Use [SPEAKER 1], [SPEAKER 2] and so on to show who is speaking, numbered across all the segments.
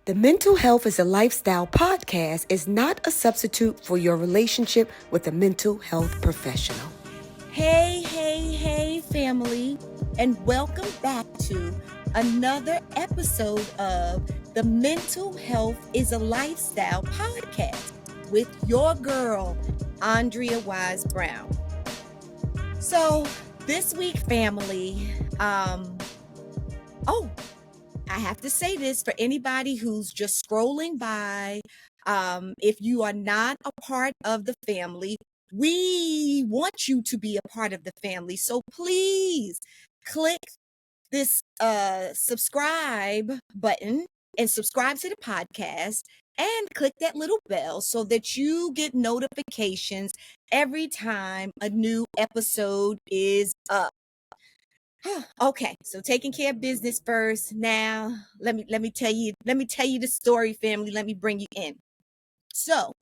[SPEAKER 1] The Mental Health is a Lifestyle podcast is not a substitute for your relationship with a mental health professional.
[SPEAKER 2] Hey, family, and welcome back to another episode of the Mental Health is a Lifestyle podcast with your girl, Andrea Wise-Brown. So this week, family, I have to say this for anybody who's just scrolling by. If you are not a part of the family, we want you to be a part of the family. So please click this subscribe button and subscribe to the podcast and click that little bell so that you get notifications every time a new episode is up. Okay, so taking care of business first. Now, let me tell you the story, family. Let me bring you in. So,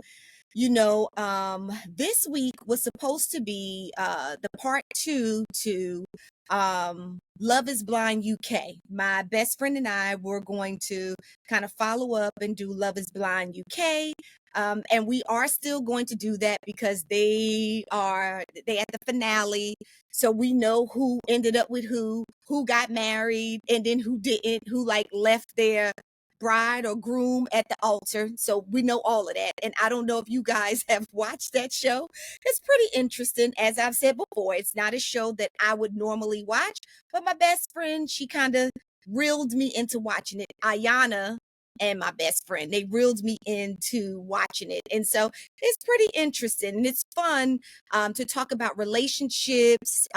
[SPEAKER 2] this week was supposed to be the part 2 to Love is Blind UK. My best friend and I were going to kind of follow up and do Love is Blind UK. And we are still going to do that because they at the finale. So we know who ended up with who got married, and then who didn't, who like left their bride or groom at the altar. So we know all of that. And I don't know if you guys have watched that show. It's pretty interesting. As I've said before, it's not a show that I would normally watch, but my best friend, she kind of reeled me into watching it. Ayana and my best friend, they reeled me into watching it. And so it's pretty interesting, and it's fun to talk about relationships,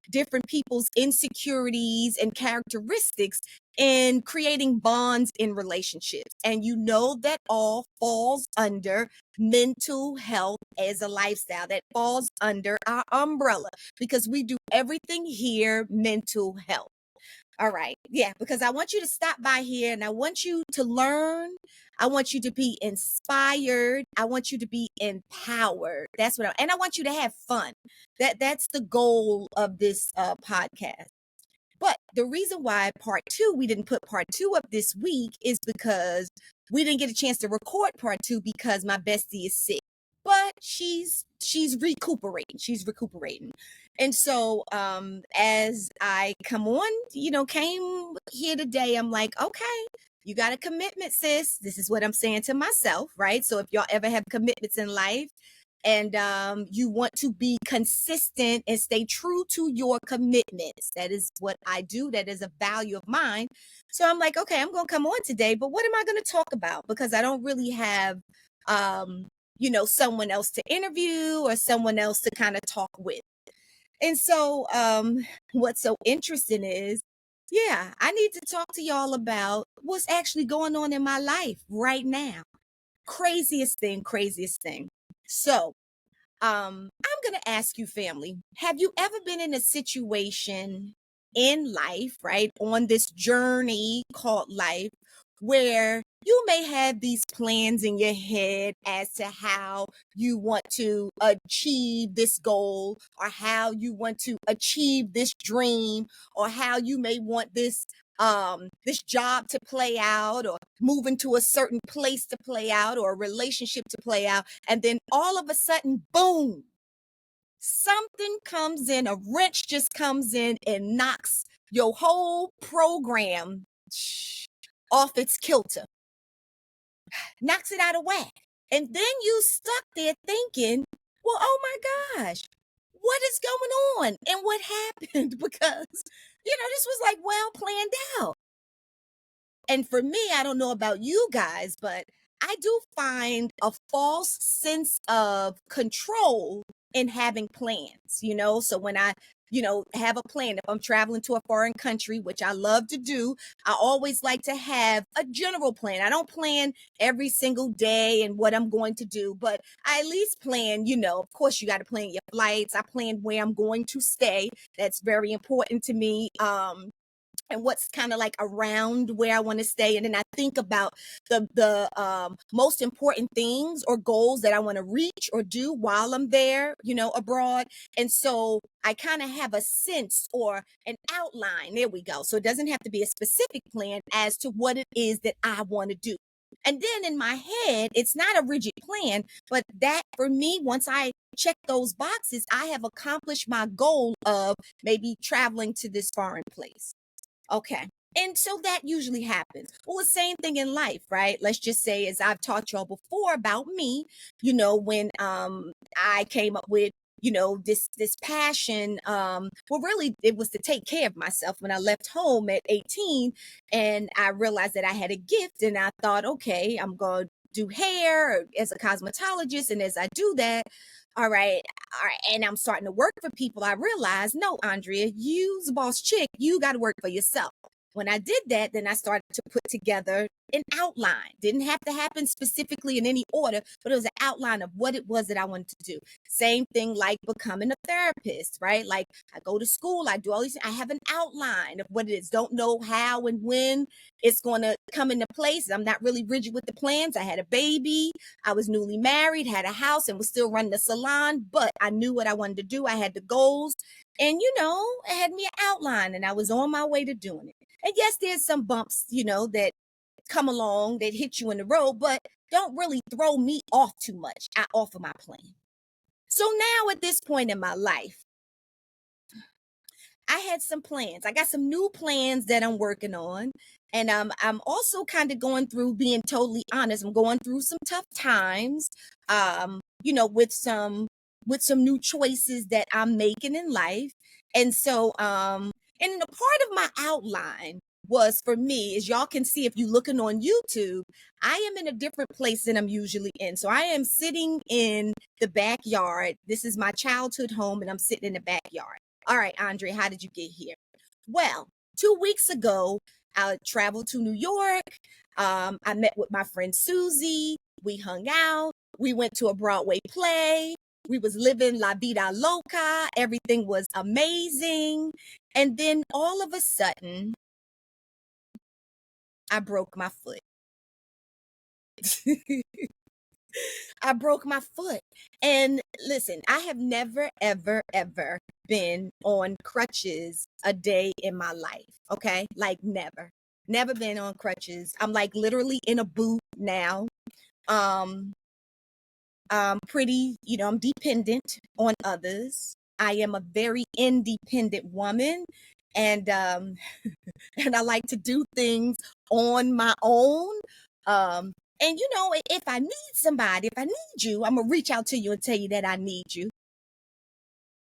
[SPEAKER 2] different people's insecurities and characteristics in creating bonds in relationships. And you know that all falls under mental health as a lifestyle. That falls under our umbrella because we do everything here mental health. All right. Yeah, because I want you to stop by here and I want you to learn. I want you to be inspired. I want you to be empowered. That's and I want you to have fun. That's the goal of this podcast. But the reason why we didn't put part 2 up this week is because we didn't get a chance to record part 2 because my bestie is sick. But she's recuperating. She's recuperating. And so as I came here today, I'm like, okay, you got a commitment, sis. This is what I'm saying to myself, right? So if y'all ever have commitments in life, and you want to be consistent and stay true to your commitments. That is what I do. That is a value of mine. So I'm like, okay, I'm going to come on today, but what am I going to talk about? Because I don't really have, someone else to interview or someone else to kind of talk with. And so what's so interesting is, yeah, I need to talk to y'all about what's actually going on in my life right now. Craziest thing. So, I'm going to ask you, family, have you ever been in a situation in life, right, on this journey called life, where you may have these plans in your head as to how you want to achieve this goal, or how you want to achieve this dream, or how you may want this job to play out, or move into a certain place to play out, or a relationship to play out, and then all of a sudden, boom, something comes in, a wrench just comes in and knocks your whole program off its kilter, knocks it out of whack. And then you stuck there thinking, well, oh my gosh, what is going on? And what happened? Because, this was like well planned out. And for me, I don't know about you guys, but I do find a false sense of control in having plans, So when I, have a plan, if I'm traveling to a foreign country, which I love to do, I always like to have a general plan. I don't plan every single day and what I'm going to do, but I at least plan, of course you got to plan your flights. I plan where I'm going to stay. That's very important to me. And what's kind of like around where I want to stay. And then I think about the most important things or goals that I want to reach or do while I'm there, abroad. And so I kind of have a sense or an outline. There we go. So it doesn't have to be a specific plan as to what it is that I want to do. And then in my head, it's not a rigid plan, but that for me, once I check those boxes, I have accomplished my goal of maybe traveling to this foreign place. Okay. And so that usually happens. Well, the same thing in life, right? Let's just say, as I've taught y'all before about me, when I came up with, this passion, well, really it was to take care of myself when I left home at 18, and I realized that I had a gift, and I thought, okay, I'm going to do hair as a cosmetologist, and as I do that, all right, and I'm starting to work for people, I realized, no, Andrea, you's a boss chick, you got to work for yourself. When I did that, then I started to put together an outline. Didn't have to happen specifically in any order, but it was an outline of what it was that I wanted to do. Same thing like becoming a therapist, right? Like I go to school, I do all these, I have an outline of what it is. Don't know how and when it's going to come into place. I'm not really rigid with the plans. I had a baby, I was newly married, had a house, and was still running the salon, but I knew what I wanted to do. I had the goals, and it had me an outline, and I was on my way to doing it. And yes, there's some bumps, that come along that hit you in the road, but don't really throw me off too much. I offer my plan. So now at this point in my life, I had some plans. I got some new plans that I'm working on. And I'm also kind of going through, being totally honest, I'm going through some tough times, with some new choices that I'm making in life. And so, and a part of my outline was for me, as y'all can see if you're looking on YouTube, I am in a different place than I'm usually in. So I am sitting in the backyard. This is my childhood home, and I'm sitting in the backyard. All right, Andre, how did you get here? Well, 2 weeks ago, I traveled to New York. I met with my friend Susie. We hung out. We went to a Broadway play. We was living La Vida Loca. Everything was amazing. And then all of a sudden, I broke my foot. I broke my foot. And listen, I have never, ever, ever been on crutches a day in my life. Okay. Like never, never been on crutches. I'm like literally in a boot now. Um, I'm pretty, I'm dependent on others. I am a very independent woman. And, and I like to do things on my own. Um, and if I need somebody, if I need you, I'm gonna reach out to you and tell you that I need you.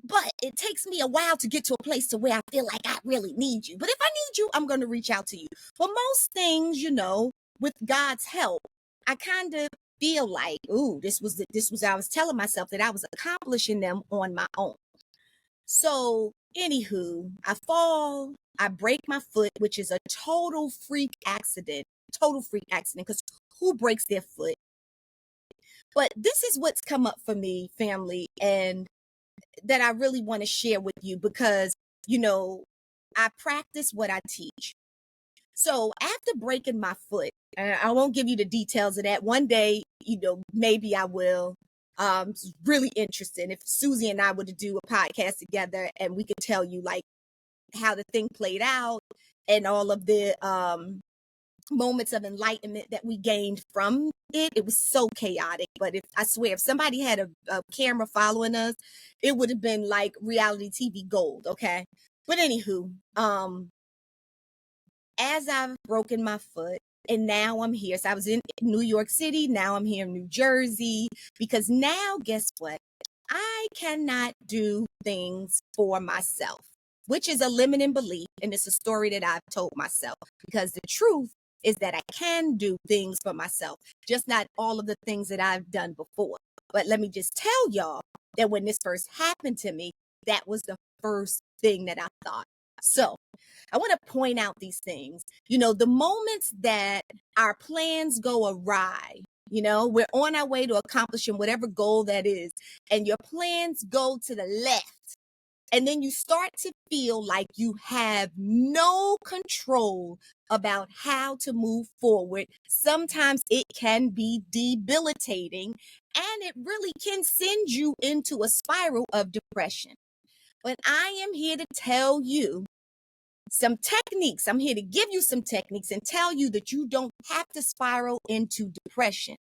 [SPEAKER 2] But it takes me a while to get to a place to where I feel like I really need you. But if I need you, I'm gonna reach out to you. For most things, with God's help, I kind of feel like, ooh, I was telling myself that I was accomplishing them on my own. So, anywho, I fall, I break my foot, which is a total freak accident, because who breaks their foot? But this is what's come up for me, family, and that I really want to share with you because, I practice what I teach. So after breaking my foot, and I won't give you the details of that. One day, maybe I will. It's really interesting if Susie and I were to do a podcast together, and we could tell you like how the thing played out and all of the moments of enlightenment that we gained from it. It was so chaotic, but I swear, if somebody had a camera following us, it would have been like reality TV gold. Okay. But anywho, as I've broken my foot, and now I'm here. So I was in New York City. Now I'm here in New Jersey, because now guess what? I cannot do things for myself, which is a limiting belief. And it's a story that I've told myself, because the truth is that I can do things for myself, just not all of the things that I've done before. But let me just tell y'all that when this first happened to me, that was the first thing that I thought. So I want to point out these things. The moments that our plans go awry, we're on our way to accomplishing whatever goal that is, and your plans go to the left. And then you start to feel like you have no control about how to move forward. Sometimes it can be debilitating, and it really can send you into a spiral of depression. But I am here to tell you some techniques. I'm here to give you some techniques and tell you that you don't have to spiral into depression.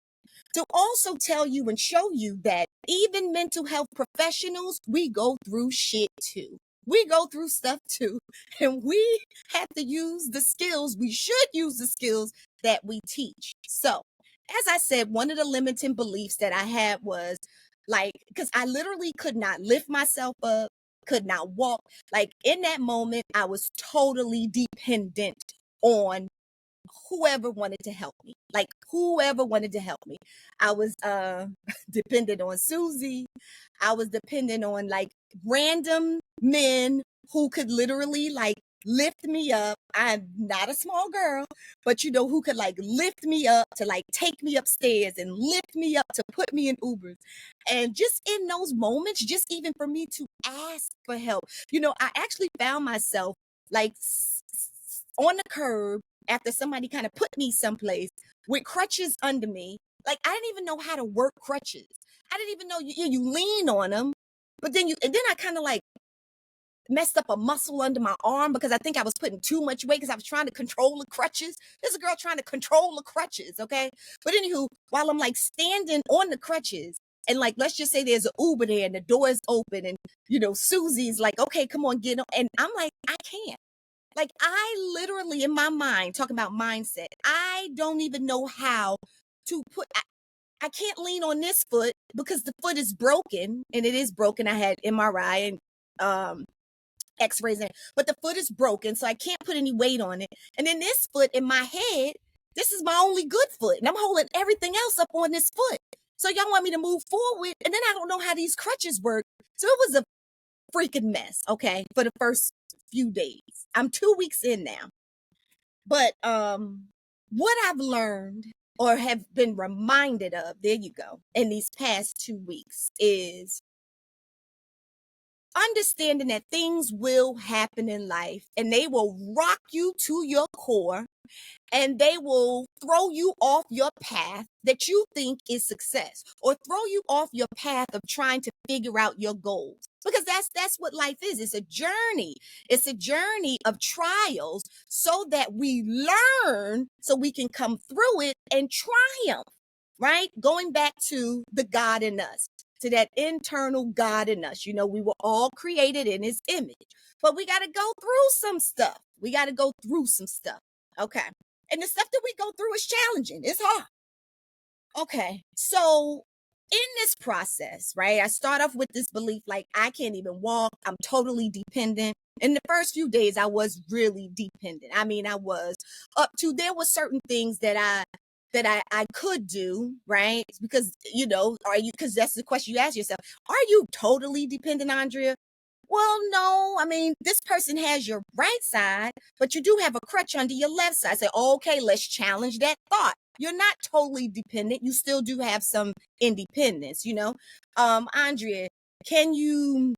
[SPEAKER 2] To also tell you and show you that even mental health professionals, we go through shit too. We go through stuff too. And we have to use the skills. We should use the skills that we teach. So, as I said, one of the limiting beliefs that I had was like, because I literally could not lift myself up, could not walk. Like in that moment, I was totally dependent on whoever wanted to help me. Like whoever wanted to help me. I was dependent on Susie. I was dependent on like random men who could literally like lift me up. I'm not a small girl, but you know, who could like lift me up to like take me upstairs and lift me up to put me in Ubers. And just in those moments, just even for me to ask for help, you know, I actually found myself like on the curb after somebody kind of put me someplace with crutches under me. Like I didn't even know how to work crutches. I didn't even know you lean on them, but then I kind of like messed up a muscle under my arm because I think I was putting too much weight because I was trying to control the crutches. There's a girl trying to control the crutches, okay? But anywho, while I'm like standing on the crutches and like, let's just say there's an Uber there and the door is open and, you know, Susie's like, okay, come on, get on. And I'm like, I can't. Like I literally in my mind, talking about mindset, I don't even know how to put, I can't lean on this foot because the foot is broken and it is broken. I had MRI and x-rays in it, but the foot is broken. So I can't put any weight on it. And then this foot in my head, this is my only good foot and I'm holding everything else up on this foot. So y'all want me to move forward and then I don't know how these crutches work. So it was a freaking mess, okay, for the first few days. I'm 2 weeks in now. But what I've learned or have been reminded of, there you go, in these past 2 weeks is understanding that things will happen in life and they will rock you to your core and they will throw you off your path that you think is success or throw you off your path of trying to figure out your goals. Because that's what life is. It's a journey. It's a journey of trials so that we learn so we can come through it and triumph, right? Going back to the God in us, to that internal God in us. You know, we were all created in his image, but we got to go through some stuff. We got to go through some stuff. Okay. And the stuff that we go through is challenging. It's hard. Okay. So in this process, right, I start off with this belief like I can't even walk. I'm totally dependent. In the first few days, I was really dependent. I mean, I was up to, there were certain things that I could do, right? Because, you know, because that's the question you ask yourself. Are you totally dependent, Andrea? Well, no, I mean, this person has your right side, but you do have a crutch under your left side. Say, okay, let's challenge that thought. You're not totally dependent. You still do have some independence, you know? Andrea, can you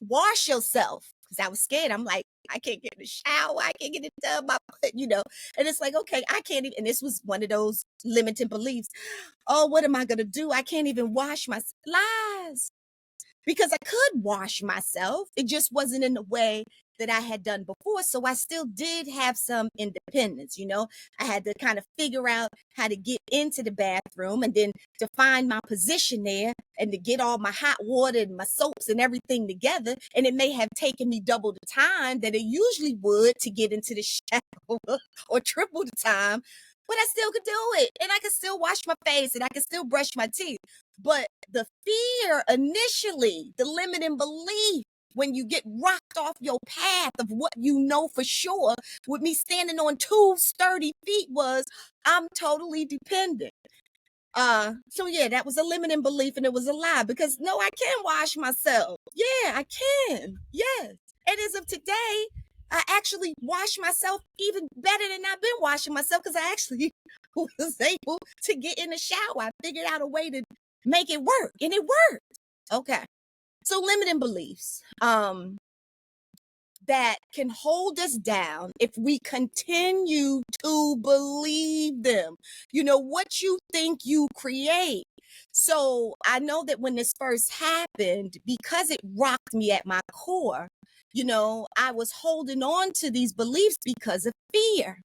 [SPEAKER 2] wash yourself? Because I was scared. I'm like, I can't get in the shower. I can't get it done. My foot, you know? And it's like, okay, I can't even, and this was one of those limiting beliefs. Oh, what am I going to do? I can't even wash my lies. Because I could wash myself. It just wasn't in the way that I had done before. So I still did have some independence, you know. I had to kind of figure out how to get into the bathroom and then to find my position there and to get all my hot water and my soaps and everything together. And it may have taken me double the time that it usually would to get into the shower or triple the time. But I still could do it. And I could still wash my face and I could still brush my teeth. But the fear initially, the limiting belief, when you get rocked off your path of what you know for sure, with me standing on 2 sturdy feet, was I'm totally dependent. So yeah, that was a limiting belief and it was a lie because no, I can wash myself. Yeah, I can. Yes. And as of today, I actually wash myself even better than I've been washing myself because I actually was able to get in the shower. I figured out a way to make it work and it worked. Okay. So limiting beliefs that can hold us down if we continue to believe them. You know, what you think you create. So I know that when this first happened, because it rocked me at my core, I was holding on to these beliefs because of fear.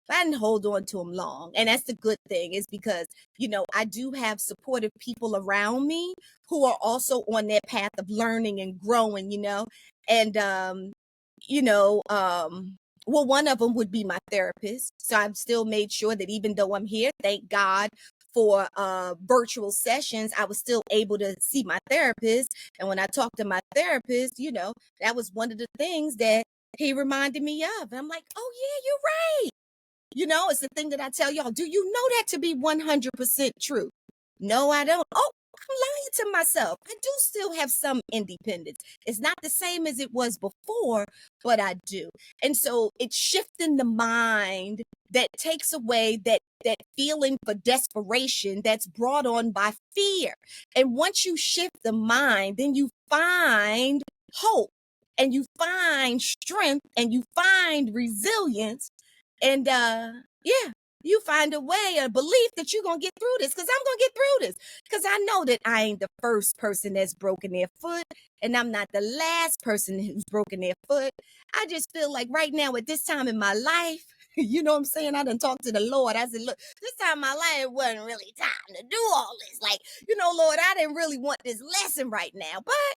[SPEAKER 2] I didn't hold on to them long. And that's the good thing, is because, I do have supportive people around me who are also on that path of learning and growing, and, you know, well, one of them would be my therapist. So I've still made sure that even though I'm here, thank God for virtual sessions, I was still able to see my therapist. And when I talked to my therapist, that was one of the things that he reminded me of. And I'm like, oh, yeah, you're right. It's the thing that I tell y'all. Do you know that to be 100% true? No, I don't. Oh, I'm lying to myself. I do still have some independence. It's not the same as it was before, but I do. And so it's shifting the mind that takes away that feeling for desperation that's brought on by fear. And once you shift the mind, then you find hope and you find strength and you find resilience. And yeah, you find a way, a belief that you're gonna get through this, because I'm gonna get through this. Because I know that I ain't the first person that's broken their foot, and I'm not the last person who's broken their foot. I just feel like right now, at this time in my life, you know what I'm saying? I done talked to the Lord. I said, look, this time in my life, it wasn't really time to do all this. Like, Lord, I didn't really want this lesson right now. But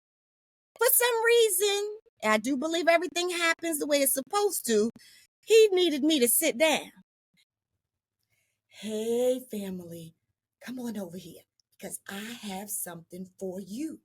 [SPEAKER 2] for some reason, I do believe everything happens the way it's supposed to. He needed me to sit down. Hey, family, come on over here, because I have something for you.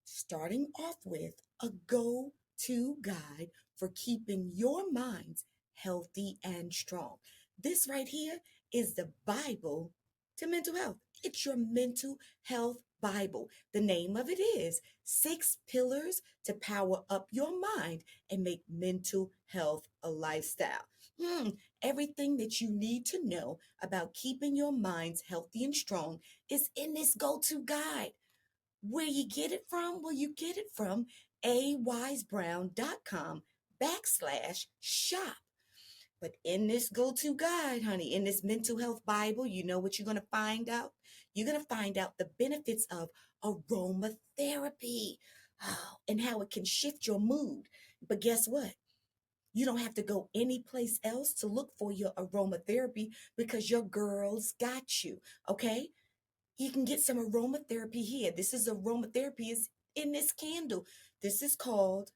[SPEAKER 2] Starting off with a go-to guide for keeping your minds healthy and strong. This right here is the Bible to mental health. It's your mental health Bible. The name of it is 6 Pillars to Power Up Your Mind and Make Mental Health a Lifestyle. Everything that you need to know about keeping your minds healthy and strong is in this go-to guide. Where you get it from? Well, you get it from awisebrown.com/shop. But in this go-to guide, honey, in this mental health Bible, you know what you're going to find out? You're going to find out the benefits of aromatherapy, and how it can shift your mood. But guess what? You don't have to go any place else to look for your aromatherapy, because your girls got you, okay? You can get some aromatherapy here. This is aromatherapy is in this candle. This is called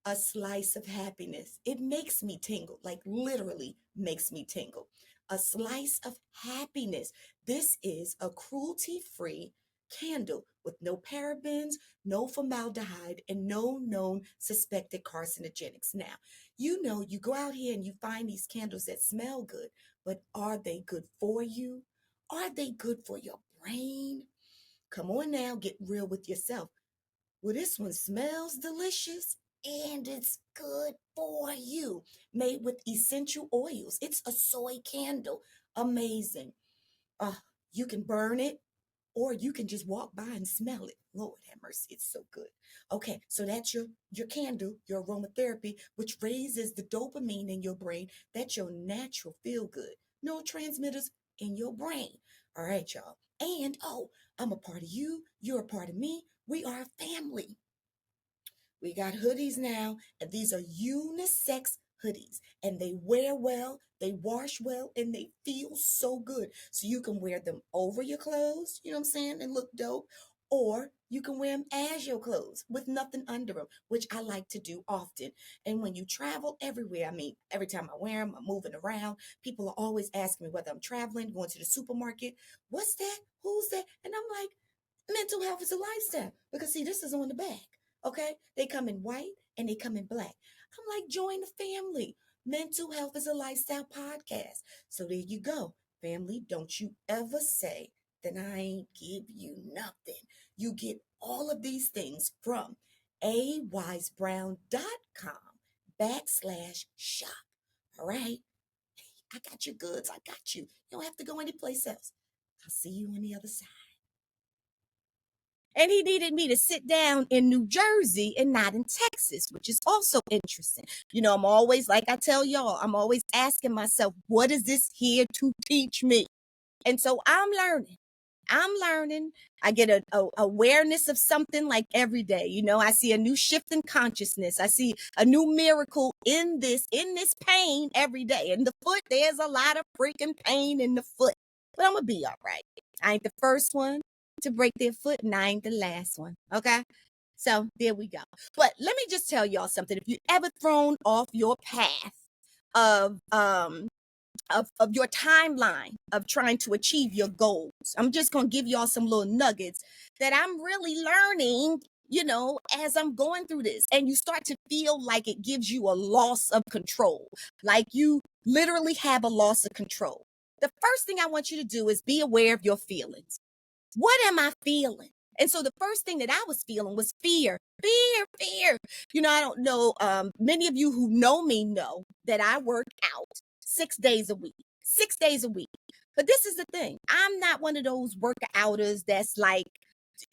[SPEAKER 2] a slice of happiness. It makes me tingle, like literally makes me tingle. A slice of happiness. This is a cruelty-free candle with no parabens, no formaldehyde, and no known suspected carcinogenics. Now, you go out here and you find these candles that smell good, but are they good for you? Are they good for your brain? Come on now, get real with yourself. Well, this one smells delicious and it's good for you. Made with essential oils. It's a soy candle. Amazing. Uh, you can burn it, or you can just walk by and smell it. Lord have mercy, it's so good. Okay, so that's your candle, your aromatherapy, which raises the dopamine in your brain. That's your natural feel good neurotransmitters in your brain. All right, y'all. And I'm a part of you. You're a part of me. We are a family. We got hoodies now, and these are unisex hoodies, and they wear well, they wash well, and they feel so good. So you can wear them over your clothes, you know what I'm saying, and look dope, or you can wear them as your clothes with nothing under them, which I like to do often. And when you travel everywhere, I mean, every time I wear them, I'm moving around. People are always asking me whether I'm traveling, going to the supermarket. What's that? Who's that? And I'm like, mental health is a lifestyle. Because see, this is on the back. Okay? They come in white and they come in black. I'm like, join the family. Mental Health is a Lifestyle podcast. So there you go. Family, don't you ever say that I ain't give you nothing. You get all of these things from awisebrown.com/shop. All right? I got your goods. I got you. You don't have to go anyplace else. I'll see you on the other side. And he needed me to sit down in New Jersey and not in Texas, which is also interesting. I'm always, like I tell y'all, I'm always asking myself, what is this here to teach me? And so I'm learning. I'm learning. I get a awareness of something like every day. I see a new shift in consciousness. I see a new miracle in this pain every day. In the foot, there's a lot of freaking pain in the foot. But I'm gonna be all right. I ain't the first one to break their foot, and I ain't the last one. Okay. So there we go. But let me just tell y'all something. If you ever thrown off your path of your timeline of trying to achieve your goals, I'm just going to give y'all some little nuggets that I'm really learning, as I'm going through this. And you start to feel like it gives you a loss of control, like you literally have a loss of control. The first thing I want you to do is be aware of your feelings. What am I feeling? And so the first thing that I was feeling was fear. Fear. I don't know. Many of you who know me know that I work out 6 days a week. 6 days a week. But this is the thing. I'm not one of those workouters that's like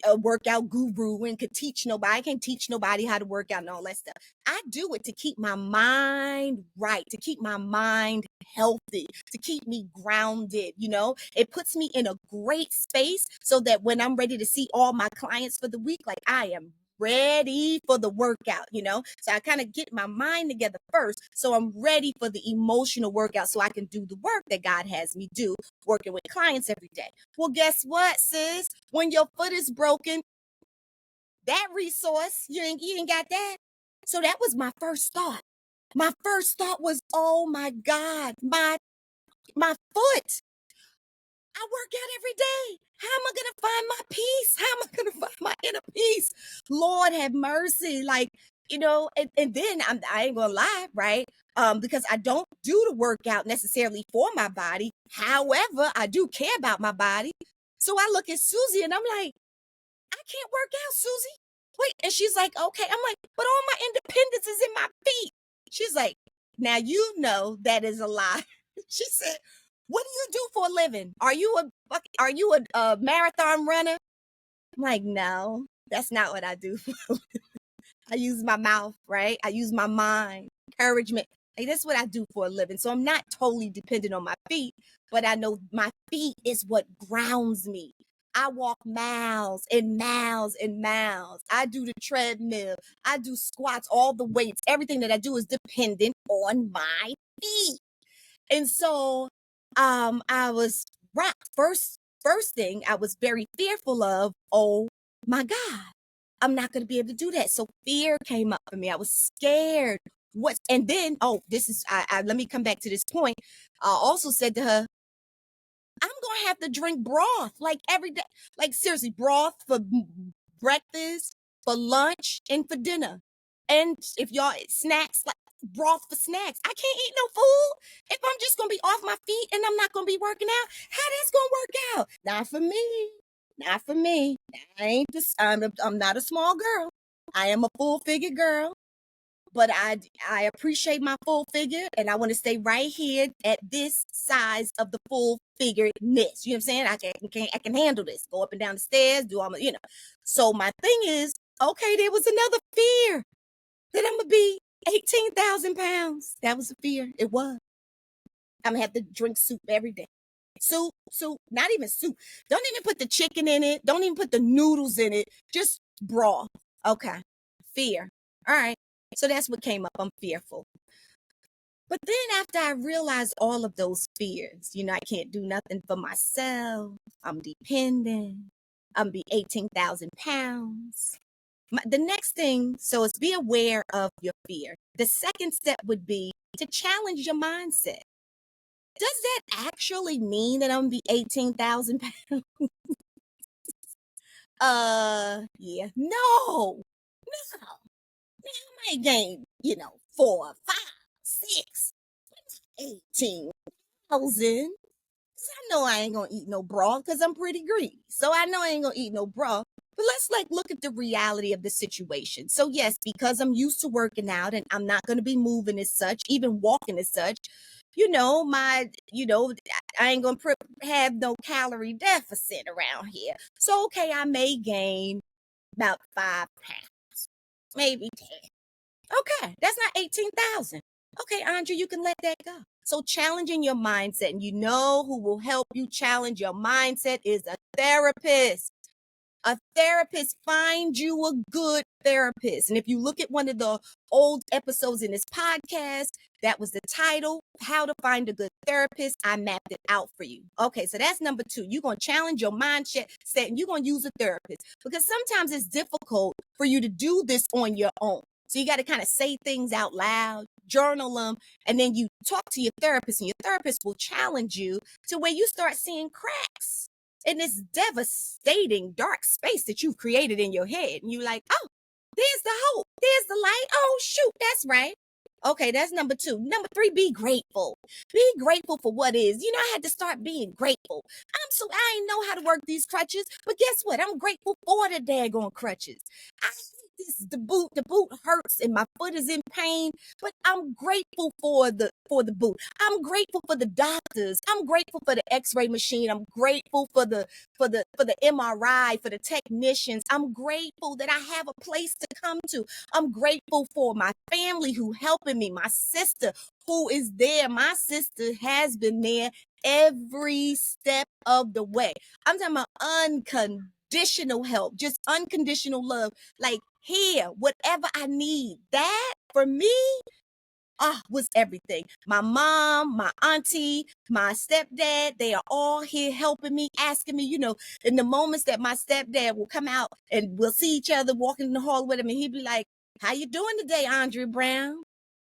[SPEAKER 2] a workout guru and could teach nobody. I can't teach nobody how to work out and all that stuff. I do it to keep my mind right, to keep my mind healthy, to keep me grounded. It puts me in a great space so that when I'm ready to see all my clients for the week, like I am ready for the workout. So I kind of get my mind together first, so I'm ready for the emotional workout, so I can do the work that God has me do, working with clients every day. Well, guess what, sis? When your foot is broken, that resource, you ain't got that. So that was my first thought. My first thought was, oh my God, my foot. I work out every day. How am I going to find my peace? How am I going to find my inner peace? Lord have mercy. And then I ain't going to lie, right? Because I don't do the workout necessarily for my body. However, I do care about my body. So I look at Susie and I'm like, I can't work out, Susie. Wait. And she's like, okay. I'm like, but all my independence is in my feet. She's like, now you know that is a lie. She said, what do you do for a living? Are you a marathon runner? I'm like, no, that's not what I do. I use my mouth, right? I use my mind, encouragement. Hey, that's what I do for a living. So I'm not totally dependent on my feet, but I know my feet is what grounds me. I walk miles and miles and miles. I do the treadmill. I do squats, all the weights. Everything that I do is dependent on my feet. And so I was rocked. First thing I was very fearful of, oh my God, I'm not going to be able to do that. So fear came up for me. I was scared. And then, let me come back to this point. I also said to her, I'm going to have to drink broth like every day. Like seriously, broth for breakfast, for lunch, and for dinner. And if y'all snacks, like broth for snacks. I can't eat no food if I'm just going to be off my feet and I'm not going to be working out. How that's going to work out? Not for me. Not for me. I'm not a small girl. I am a full-figured girl. But I appreciate my full figure, and I want to stay right here at this size of the full figuredness. You know what I'm saying? I can handle this. Go up and down the stairs, do all my, So my thing is, okay, there was another fear that I'm gonna be 18,000 pounds. That was a fear. It was. I'm gonna have to drink soup every day. Soup, not even soup. Don't even put the chicken in it. Don't even put the noodles in it. Just broth. Okay. Fear. All right. So that's what came up. I'm fearful. But then after I realized all of those fears, I can't do nothing for myself. I'm dependent. I'm be 18,000 pounds. The next thing, so is be aware of your fear. The second step would be to challenge your mindset. Does that actually mean that I'm gonna be 18,000 pounds? Yeah. No. I might gain, 4, 5, 6, 18,000. I know I ain't gonna eat no broth because I'm pretty greedy. So I know I ain't gonna eat no broth. But let's look at the reality of the situation. So yes, because I'm used to working out and I'm not gonna be moving as such, even walking as such, I ain't gonna have no calorie deficit around here. So okay, I may gain about 5 pounds, maybe 10. Okay, that's not 18,000. Okay, Andrea, you can let that go. So challenging your mindset, and you know who will help you challenge your mindset is a therapist. A therapist. Find you a good therapist. And if you look at one of the old episodes in this podcast, that was the title, How to Find a Good Therapist. I mapped it out for you. Okay, so that's number 2. You're going to challenge your mindset and you're going to use a therapist, because sometimes it's difficult for you to do this on your own. So you got to kind of say things out loud, journal them, and then you talk to your therapist, and your therapist will challenge you to where you start seeing cracks in this devastating dark space that you've created in your head. And you're like, oh, there's the hope. There's the light. Oh, shoot, that's right. Okay, that's number 2. Number 3, be grateful. Be grateful for what is. You know, I had to start being grateful. I ain't know how to work these crutches, but guess what? I'm grateful for the daggone crutches. I hate this, the boot hurts and my foot is in pain, but I'm grateful for the boot. I'm grateful for the doctors. I'm grateful for the x-ray machine. I'm grateful for the MRI, for the technicians. I'm grateful that I have a place to come to. I'm grateful for my family who helping me, my sister who is there. My sister has been there every step of the way. I'm talking about unconditional help, just unconditional love. Like, here, whatever I need. That for me, was everything. My mom, my auntie, my stepdad, they are all here helping me, asking me, in the moments that my stepdad will come out and we'll see each other walking in the hall with him, and he'd be like, how you doing today, Andrea Brown?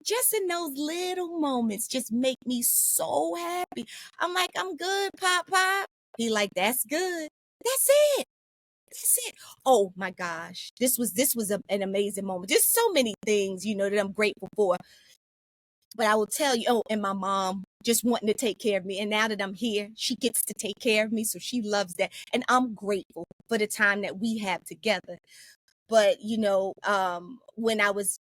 [SPEAKER 2] Just in those little moments just make me so happy. I'm like, I'm good, Pop. He like, that's good. That's it. That's it. Oh my gosh. This was an amazing moment. Just so many things, that I'm grateful for. But I will tell you, and my mom just wanting to take care of me. And now that I'm here, she gets to take care of me. So she loves that. And I'm grateful for the time that we have together. But, when I was,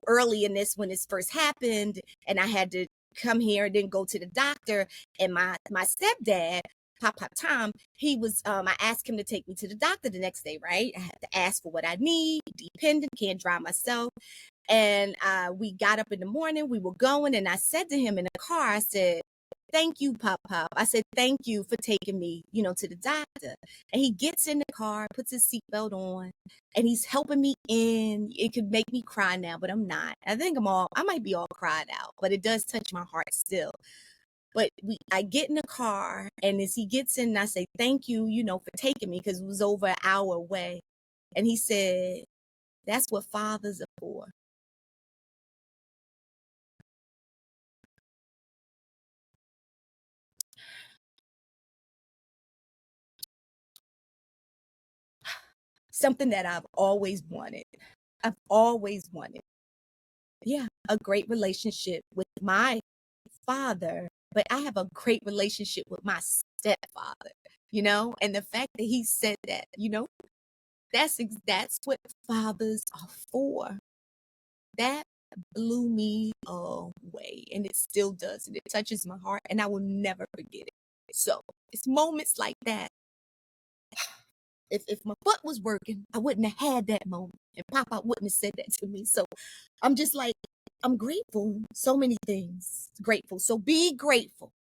[SPEAKER 2] early in this, when this first happened, and I had to come here and then go to the doctor, and my stepdad, Papa Tom, he was, I asked him to take me to the doctor the next day, right? I had to ask for what I need, dependent, can't drive myself. And we got up in the morning, we were going, and I said to him in the car, I said, thank you, Pop. I said, thank you for taking me, to the doctor. And he gets in the car, puts his seatbelt on, and he's helping me in. It could make me cry now, but I'm not. I think I might be all cried out, but it does touch my heart still. But I get in the car, and as he gets in, I say, thank you, for taking me, because it was over an hour away. And he said, that's what fathers are for. Something that I've always wanted. I've always wanted. Yeah, a great relationship with my father, but I have a great relationship with my stepfather, and the fact that he said that, that's what fathers are for. That blew me away, and it still does, and it touches my heart, and I will never forget it. So it's moments like that. If my foot was working, I wouldn't have had that moment, and Papa wouldn't have said that to me. So I'm just like, I'm grateful. So many things. Grateful. So be grateful.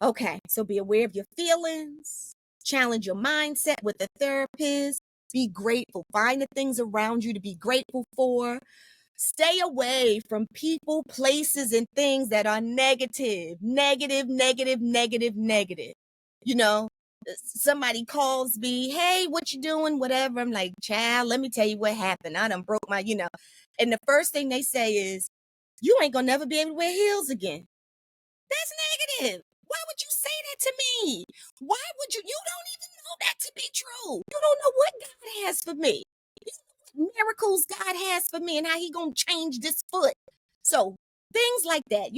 [SPEAKER 2] Okay. So be aware of your feelings. Challenge your mindset with a therapist. Be grateful. Find the things around you to be grateful for. Stay away from people, places, and things that are negative. Negative, negative, negative, negative. Somebody calls me, hey, what you doing? Whatever. I'm like, child, let me tell you what happened. I done broke my, and the first thing they say is, you ain't gonna never be able to wear heels again. That's negative. Why would you say that to me? Why would you? You don't even know that to be true. You don't know what God has for me. You know what miracles God has for me and how he gonna change this foot. So things like that,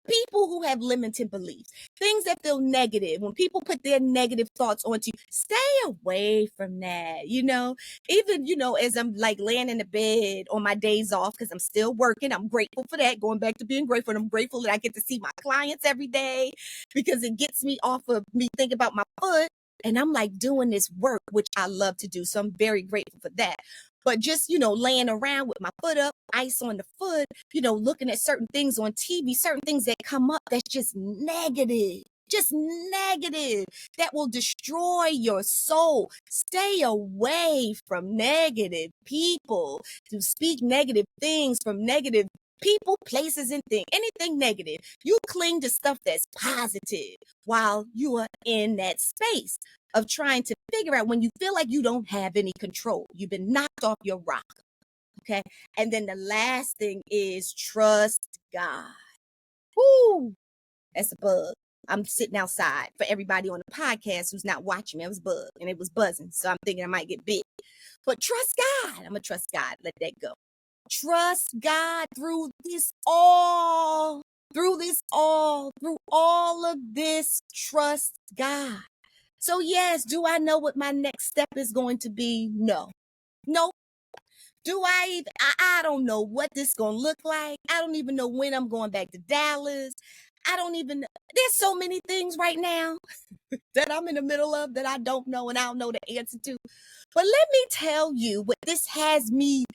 [SPEAKER 2] people who have limited beliefs, things that feel negative, when people put their negative thoughts onto you, stay away from that, even, as I'm like laying in the bed on my days off, because I'm still working. I'm grateful for that, going back to being grateful. And I'm grateful that I get to see my clients every day, because it gets me off of me thinking about my foot. And I'm like doing this work, which I love to do. So I'm very grateful for that. But just, laying around with my foot up, ice on the foot, looking at certain things on TV, certain things that come up that's just negative, that will destroy your soul. Stay away from negative people, to speak negative things from negative people, places, and things. Anything negative. You cling to stuff that's positive while you are in that space of trying to figure out when you feel like you don't have any control. You've been knocked off your rock. Okay. And then the last thing is trust God. Woo! That's a bug. I'm sitting outside for everybody on the podcast who's not watching me. It was bug and it was buzzing. So I'm thinking I might get bit. But trust God. I'm going to trust God. Let that go. Trust God through all of this, trust God. So yes, do I know what my next step is going to be? No. Do I even, I don't know what this is going to look like. I don't even know when I'm going back to Dallas. I don't even know. There's so many things right now that I'm in the middle of that I don't know and I don't know the answer to. But let me tell you what this has me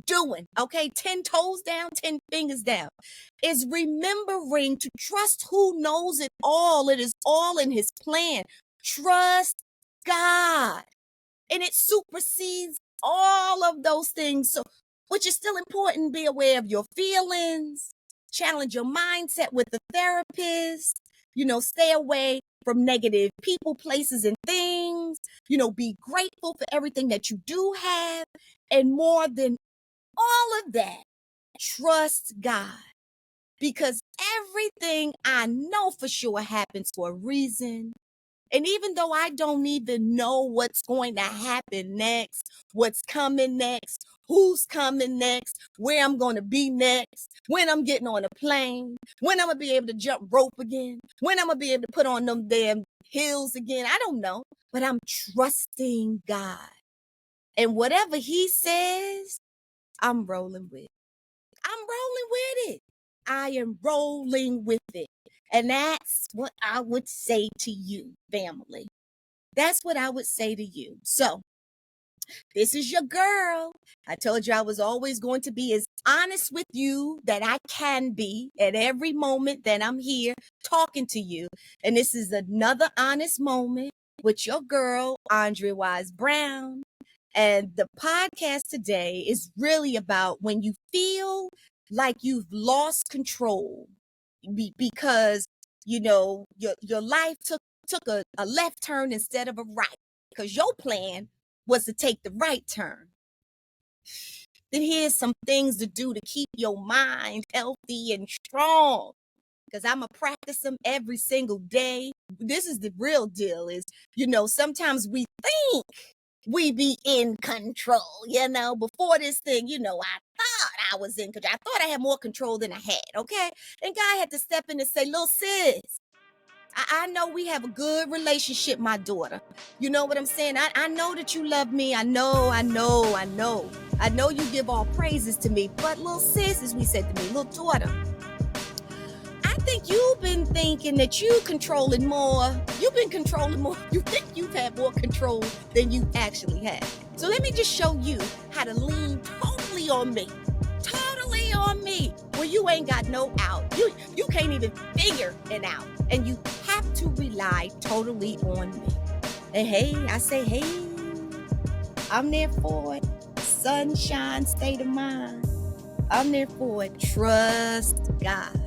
[SPEAKER 2] doing, okay? 10 toes down, 10 fingers down, is remembering to trust who knows it all. It is all in his plan. Trust God. And it supersedes all of those things. So, which is still important, be aware of your feelings, challenge your mindset with the therapist, stay away from negative people, places, and things, be grateful for everything that you do have. And more than all of that, trust God. Because everything I know for sure happens for a reason. And even though I don't even know what's going to happen next, what's coming next, who's coming next, where I'm going to be next, when I'm getting on a plane, when I'm going to be able to jump rope again, when I'm going to be able to put on them damn heels again, I don't know. But I'm trusting God. And whatever he says, I'm rolling with it. I'm rolling with it. I am rolling with it. And that's what I would say to you, family. That's what I would say to you. So, this is your girl. I told you I was always going to be as honest with you that I can be at every moment that I'm here talking to you. And this is another honest moment with your girl, Andrea Wise-Brown. And the podcast today is really about when you feel like you've lost control because, your life took a left turn instead of a right because your plan was to take the right turn. Then here's some things to do to keep your mind healthy and strong, because I'm going to practice them every single day. This is the real deal is, sometimes we think we be in control, before this thing, I thought I was in control. I thought I had more control than I had, okay? And God had to step in and say, little sis, I know we have a good relationship, my daughter. You know what I'm saying? I know that you love me. I know you give all praises to me. But little sis, as we said to me, little daughter, I think you've been thinking that you controlling more. You've been controlling more. You think you've had more control than you actually have. So let me just show you how to lean totally on me. Totally on me. Well, you ain't got no out. You can't even figure it out. And you have to rely totally on me. And hey, I say, hey, I'm there for it. Sunshine state of mind. I'm there for it. Trust God.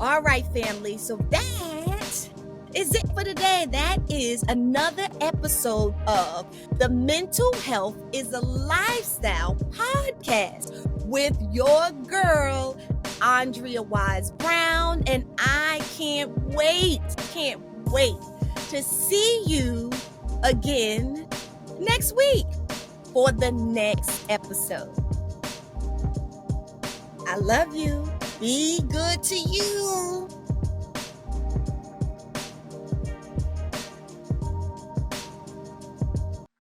[SPEAKER 2] All right, family. So that is it for today. That is another episode of the Mental Health is a Lifestyle podcast with your girl, Andrea Wise-Brown. And I can't wait to see you again next week for the next episode. I love you. Be good to you.